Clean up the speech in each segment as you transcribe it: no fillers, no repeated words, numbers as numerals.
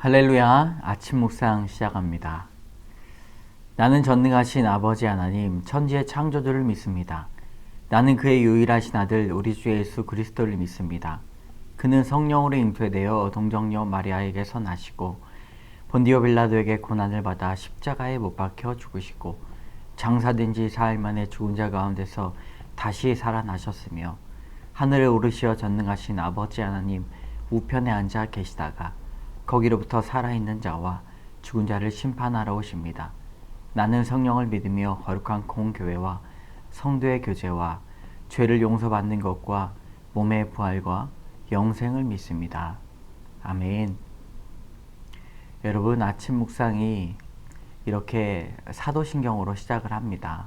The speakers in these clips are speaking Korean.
할렐루야, 아침 묵상 시작합니다. 나는 전능하신 아버지 하나님, 천지의 창조주를 믿습니다. 나는 그의 유일하신 아들 우리 주 예수 그리스도를 믿습니다. 그는 성령으로 잉태되어 동정녀 마리아에게서 나시고 본디오 빌라도에게 고난을 받아 십자가에 못 박혀 죽으시고 장사된 지 사흘 만에 죽은 자 가운데서 다시 살아나셨으며 하늘에 오르시어 전능하신 아버지 하나님 우편에 앉아 계시다가 거기로부터 살아있는 자와 죽은 자를 심판하러 오십니다. 나는 성령을 믿으며 거룩한 공교회와 성도의 교제와 죄를 용서받는 것과 몸의 부활과 영생을 믿습니다. 아멘. 여러분, 아침 묵상이 이렇게 사도신경으로 시작을 합니다.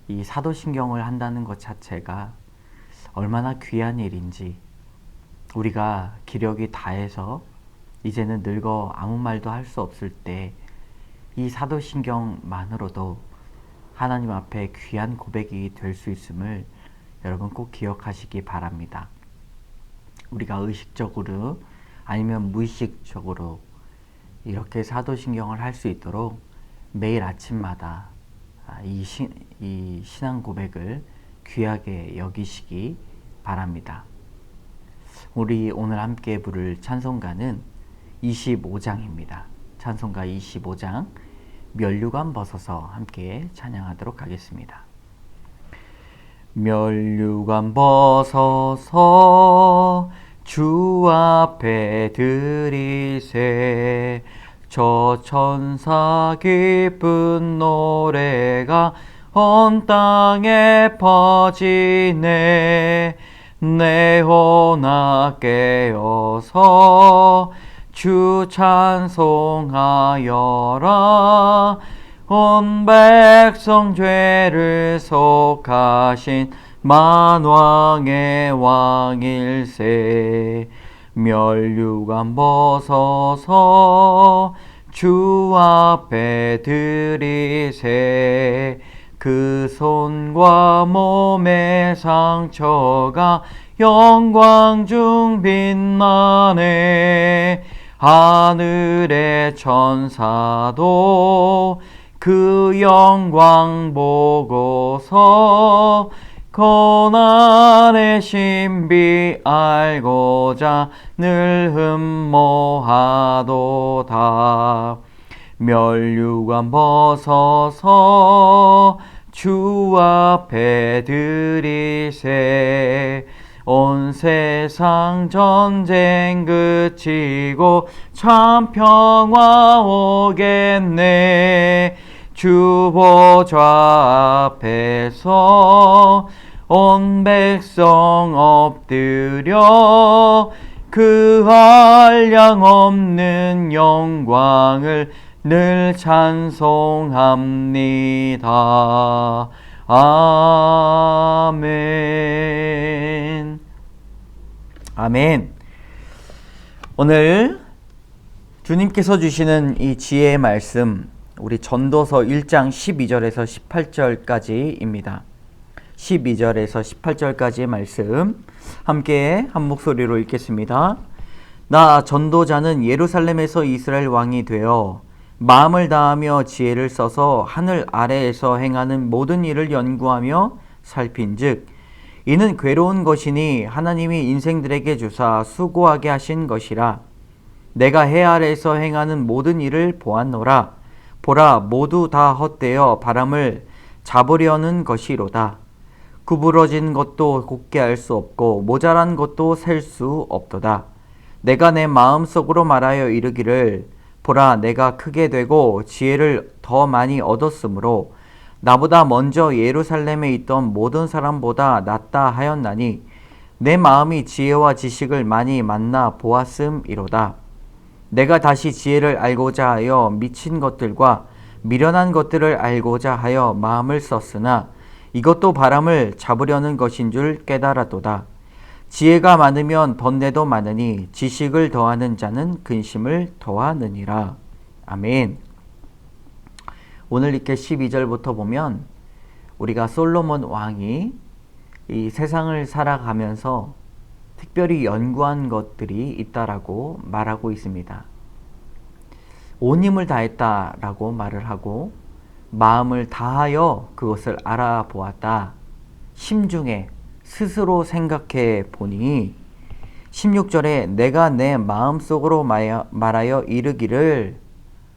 이 사도신경을 한다는 것 자체가 얼마나 귀한 일인지, 우리가 기력이 다해서 이제는 늙어 아무 말도 할 수 없을 때 이 사도신경만으로도 하나님 앞에 귀한 고백이 될 수 있음을 여러분 꼭 기억하시기 바랍니다. 우리가 의식적으로 아니면 무의식적으로 이렇게 사도신경을 할 수 있도록 매일 아침마다 이 신앙 고백을 귀하게 여기시기 바랍니다. 우리 오늘 함께 부를 찬송가는 25장입니다. 찬송가 25장 면류관 벗어서 함께 찬양하도록 하겠습니다. 면류관 벗어서 주 앞에 드리세 저 천사 기쁜 노래가 온 땅에 퍼지네 내 혼아 깨어서 주 찬송하여라 온 백성 죄를 속하신 만왕의 왕일세 면류관 벗어서 주 앞에 드리세 그 손과 몸의 상처가 영광 중 빛나네 하늘의 천사도 그 영광 보고서 고난의 신비 알고자 늘 흠모하도다 면류관 벗어서 주 앞에 드리세 온 세상 전쟁 그치고 참 평화 오겠네 주 보좌 앞에서 온 백성 엎드려 그 한량 없는 영광을 늘 찬송합니다. 아멘. 아멘. 오늘 주님께서 주시는 이 지혜의 말씀, 우리 전도서 1장 12절에서 18절까지입니다. 12절에서 18절까지의 말씀 함께 한 목소리로 읽겠습니다. 나 전도자는 예루살렘에서 이스라엘 왕이 되어 마음을 다하며 지혜를 써서 하늘 아래에서 행하는 모든 일을 연구하며 살핀즉 이는 괴로운 것이니 하나님이 인생들에게 주사 수고하게 하신 것이라 내가 해 아래에서 행하는 모든 일을 보았노라 보라 모두 다 헛되어 바람을 잡으려는 것이로다 구부러진 것도 곱게 할 수 없고 모자란 것도 셀 수 없도다 내가 내 마음속으로 말하여 이르기를 보라 내가 크게 되고 지혜를 더 많이 얻었으므로 나보다 먼저 예루살렘에 있던 모든 사람보다 낫다 하였나니 내 마음이 지혜와 지식을 많이 만나 보았음이로다 내가 다시 지혜를 알고자 하여 미친 것들과 미련한 것들을 알고자 하여 마음을 썼으나 이것도 바람을 잡으려는 것인 줄 깨달았도다 지혜가 많으면 번뇌도 많으니 지식을 더하는 자는 근심을 더하느니라. 아멘. 오늘 이렇게 12절부터 보면 우리가 솔로몬 왕이 이 세상을 살아가면서 특별히 연구한 것들이 있다라고 말하고 있습니다. 온 힘을 다했다라고 말을 하고 마음을 다하여 그것을 알아보았다. 심중에 스스로 생각해 보니 16절에 내가 내 마음속으로 말하여 이르기를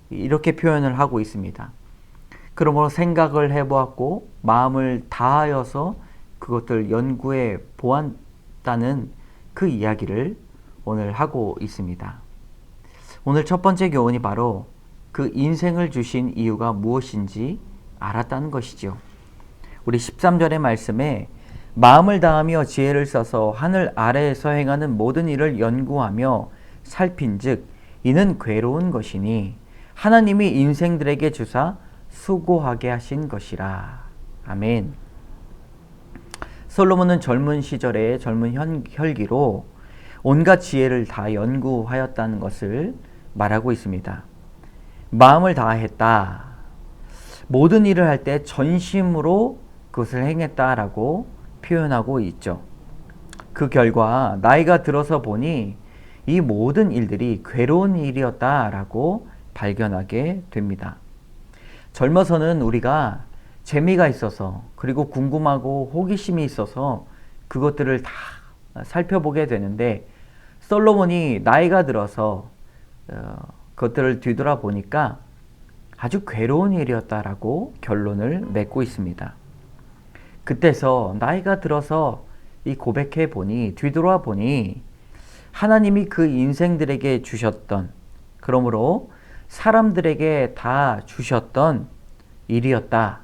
이렇게 표현을 하고 있습니다. 그러므로 생각을 해보았고 마음을 다하여서 그것들 연구해 보았다는 그 이야기를 오늘 하고 있습니다. 오늘 첫 번째 교훈이 바로 그 인생을 주신 이유가 무엇인지 알았다는 것이죠. 우리 13절의 말씀에 마음을 다하며 지혜를 써서 하늘 아래에서 행하는 모든 일을 연구하며 살핀즉 이는 괴로운 것이니 하나님이 인생들에게 주사 수고하게 하신 것이라. 아멘. 솔로몬은 젊은 시절에 젊은 혈기로 온갖 지혜를 다 연구하였다는 것을 말하고 있습니다. 마음을 다했다. 모든 일을 할 때 전심으로 그것을 행했다라고 표현하고 있죠. 그 결과 나이가 들어서 보니 이 모든 일들이 괴로운 일이었다라고 발견하게 됩니다. 젊어서는 우리가 재미가 있어서 그리고 궁금하고 호기심이 있어서 그것들을 다 살펴보게 되는데 솔로몬이 나이가 들어서 그것들을 뒤돌아보니까 아주 괴로운 일이었다라고 결론을 맺고 있습니다. 그때서 나이가 들어서 이 고백해 보니 뒤돌아 보니 하나님이 그 인생들에게 주셨던 그러므로 사람들에게 다 주셨던 일이었다.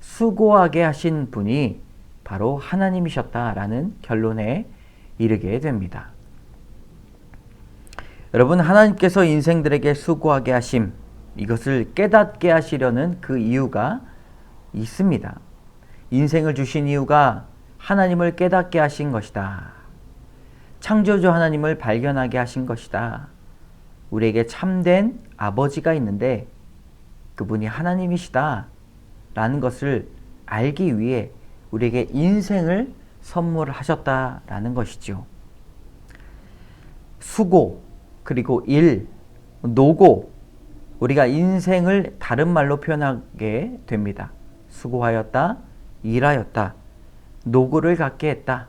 수고하게 하신 분이 바로 하나님이셨다라는 결론에 이르게 됩니다. 여러분, 하나님께서 인생들에게 수고하게 하심, 이것을 깨닫게 하시려는 그 이유가 있습니다. 인생을 주신 이유가 하나님을 깨닫게 하신 것이다. 창조주 하나님을 발견하게 하신 것이다. 우리에게 참된 아버지가 있는데 그분이 하나님이시다 라는 것을 알기 위해 우리에게 인생을 선물하셨다라는 것이죠. 수고, 그리고 일, 노고, 우리가 인생을 다른 말로 표현하게 됩니다. 수고하였다, 일하였다, 노고를 갖게 했다.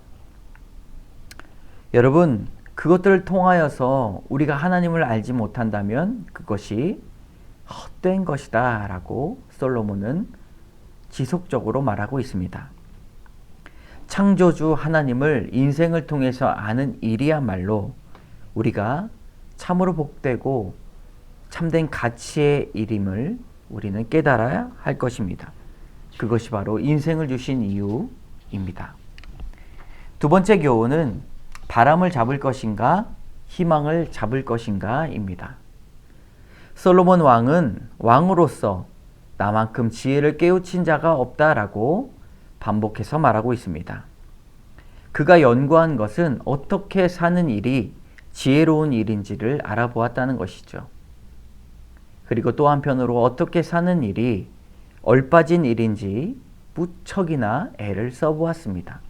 여러분, 그것들을 통하여서 우리가 하나님을 알지 못한다면 그것이 헛된 것이다 라고 솔로몬은 지속적으로 말하고 있습니다. 창조주 하나님을 인생을 통해서 아는 일이야말로 우리가 참으로 복되고 참된 가치의 일임을 우리는 깨달아야 할 것입니다. 그것이 바로 인생을 주신 이유입니다. 두 번째 교훈은 바람을 잡을 것인가 희망을 잡을 것인가 입니다. 솔로몬 왕은 왕으로서 나만큼 지혜를 깨우친 자가 없다라고 반복해서 말하고 있습니다. 그가 연구한 것은 어떻게 사는 일이 지혜로운 일인지를 알아보았다는 것이죠. 그리고 또 한편으로 어떻게 사는 일이 얼빠진 일인지 무척이나 애를 써보았습니다.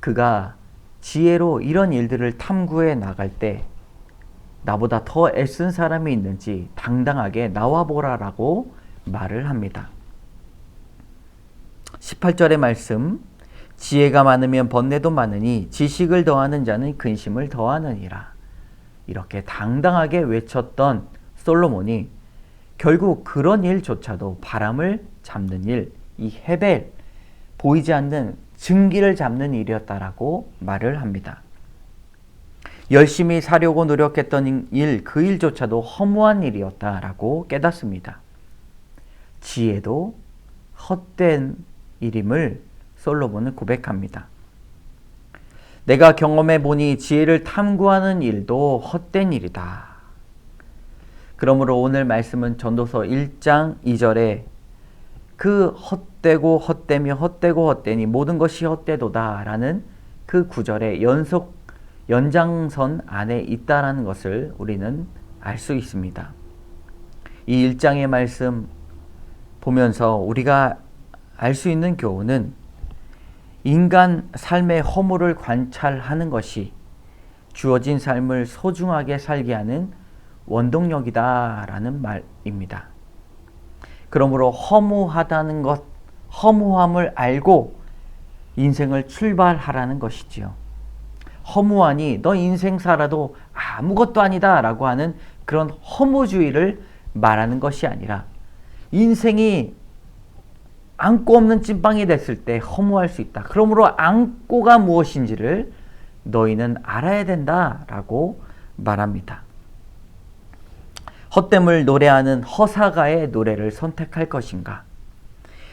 그가 지혜로 이런 일들을 탐구해 나갈 때 나보다 더 애쓴 사람이 있는지 당당하게 나와보라라고 말을 합니다. 18절의 말씀, 지혜가 많으면 번뇌도 많으니 지식을 더하는 자는 근심을 더하느니라. 이렇게 당당하게 외쳤던 솔로몬이 결국 그런 일조차도 바람을 잡는 일, 이 헤벨, 보이지 않는 증기를 잡는 일이었다라고 말을 합니다. 열심히 사려고 노력했던 일, 그 일조차도 허무한 일이었다라고 깨닫습니다. 지혜도 헛된 일임을 솔로몬은 고백합니다. 내가 경험해 보니 지혜를 탐구하는 일도 헛된 일이다. 그러므로 오늘 말씀은 전도서 1장 2절에 그 헛되고 헛되며 헛되고 헛되니 모든 것이 헛되도다 라는 그 구절의 연장선 안에 있다라는 것을 우리는 알 수 있습니다. 이 1장의 말씀 보면서 우리가 알 수 있는 교훈은 인간 삶의 허물을 관찰하는 것이 주어진 삶을 소중하게 살게 하는 원동력이다라는 말입니다. 그러므로 허무하다는 것, 허무함을 알고 인생을 출발하라는 것이지요. 허무하니 너 인생 살아도 아무것도 아니다 라고 하는 그런 허무주의를 말하는 것이 아니라 인생이 안고 없는 찐빵이 됐을 때 허무할 수 있다. 그러므로 안고가 무엇인지를 너희는 알아야 된다라고 말합니다. 헛됨을 노래하는 허사가의 노래를 선택할 것인가?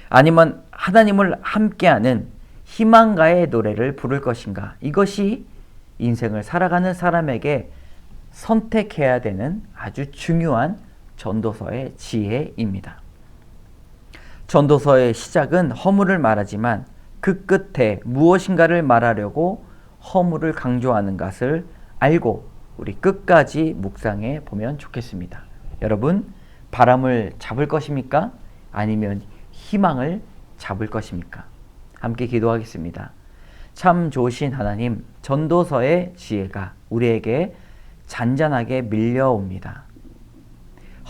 아니면 하나님을 함께하는 희망가의 노래를 부를 것인가? 이것이 인생을 살아가는 사람에게 선택해야 되는 아주 중요한 전도서의 지혜입니다. 전도서의 시작은 허물을 말하지만 그 끝에 무엇인가를 말하려고 허물을 강조하는 것을 알고 우리 끝까지 묵상해 보면 좋겠습니다. 여러분, 바람을 잡을 것입니까? 아니면 희망을 잡을 것입니까? 함께 기도하겠습니다. 참 좋으신 하나님, 전도서의 지혜가 우리에게 잔잔하게 밀려옵니다.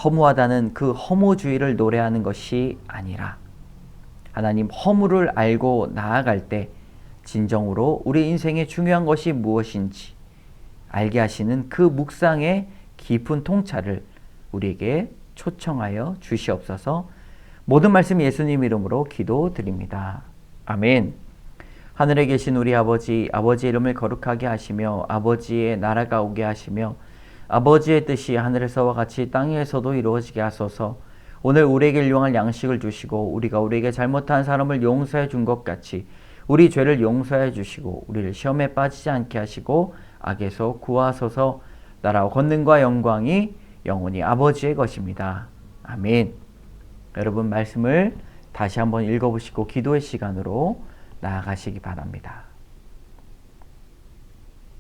허무하다는 그 허무주의를 노래하는 것이 아니라 하나님, 허물을 알고 나아갈 때 진정으로 우리 인생에 중요한 것이 무엇인지 알게 하시는 그 묵상의 깊은 통찰을 우리에게 초청하여 주시옵소서. 모든 말씀 예수님 이름으로 기도드립니다. 아멘. 하늘에 계신 우리 아버지, 아버지의 이름을 거룩하게 하시며 아버지의 나라가 오게 하시며 아버지의 뜻이 하늘에서와 같이 땅에서도 이루어지게 하소서. 오늘 우리에게 일용할 양식을 주시고 우리가 우리에게 잘못한 사람을 용서해 준 것 같이 우리 죄를 용서해 주시고 우리를 시험에 빠지지 않게 하시고 악에서 구하소서. 나라와 권능과 영광이 영원히 아버지의 것입니다. 아멘. 여러분, 말씀을 다시 한번 읽어보시고 기도의 시간으로 나아가시기 바랍니다.